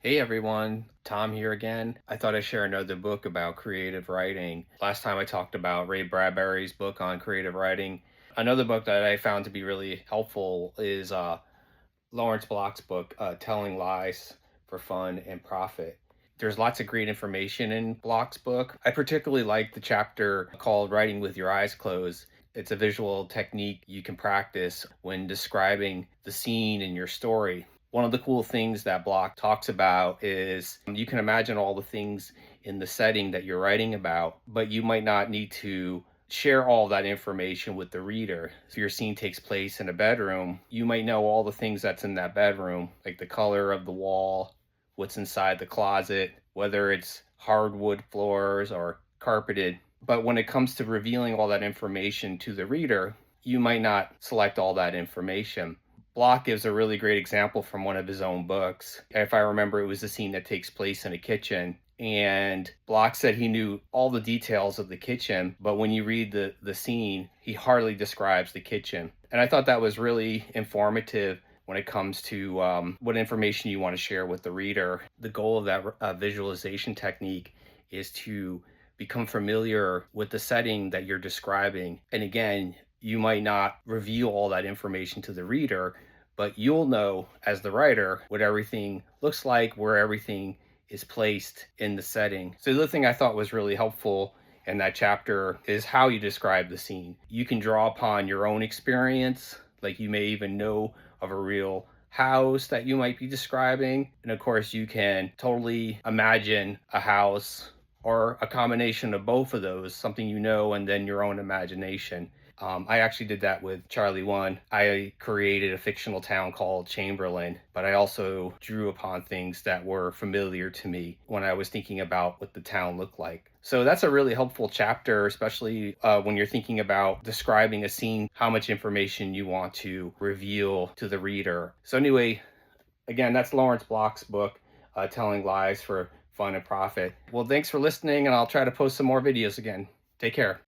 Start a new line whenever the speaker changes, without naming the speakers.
Hey everyone, Tom here again. I thought I'd share another book about creative writing. Last time I talked about Ray Bradbury's book on creative writing. Another book that I found to be really helpful is Lawrence Block's book, Telling Lies for Fun and Profit. There's lots of great information in Block's book. I particularly like the chapter called Writing with Your Eyes Closed. It's a visual technique you can practice when describing the scene in your story. One of the cool things that Block talks about is you can imagine all the things in the setting that you're writing about, but you might not need to share all that information with the reader. If your scene takes place in a bedroom, you might know all the things that's in that bedroom, like the color of the wall, what's inside the closet, whether it's hardwood floors or carpeted. But when it comes to revealing all that information to the reader, you might not select all that information. Block gives a really great example from one of his own books. If I remember, it was a scene that takes place in a kitchen. And Block said he knew all the details of the kitchen, but when you read the scene, he hardly describes the kitchen. And I thought that was really informative when it comes to what information you want to share with the reader. The goal of that visualization technique is to become familiar with the setting that you're describing. And again, you might not reveal all that information to the reader, but you'll know as the writer what everything looks like, where everything is placed in the setting. So the other thing I thought was really helpful in that chapter is how you describe the scene. You can draw upon your own experience, like you may even know of a real house that you might be describing. And of course, you can totally imagine a house or a combination of both of those, something you know, and then your own imagination. I actually did that with Charlie One. I created a fictional town called Chamberlain, but I also drew upon things that were familiar to me when I was thinking about what the town looked like. So that's a really helpful chapter, especially when you're thinking about describing a scene, how much information you want to reveal to the reader. So anyway, again, that's Lawrence Block's book, Telling Lies for Fun and Profit. Well, thanks for listening, and I'll try to post some more videos again. Take care.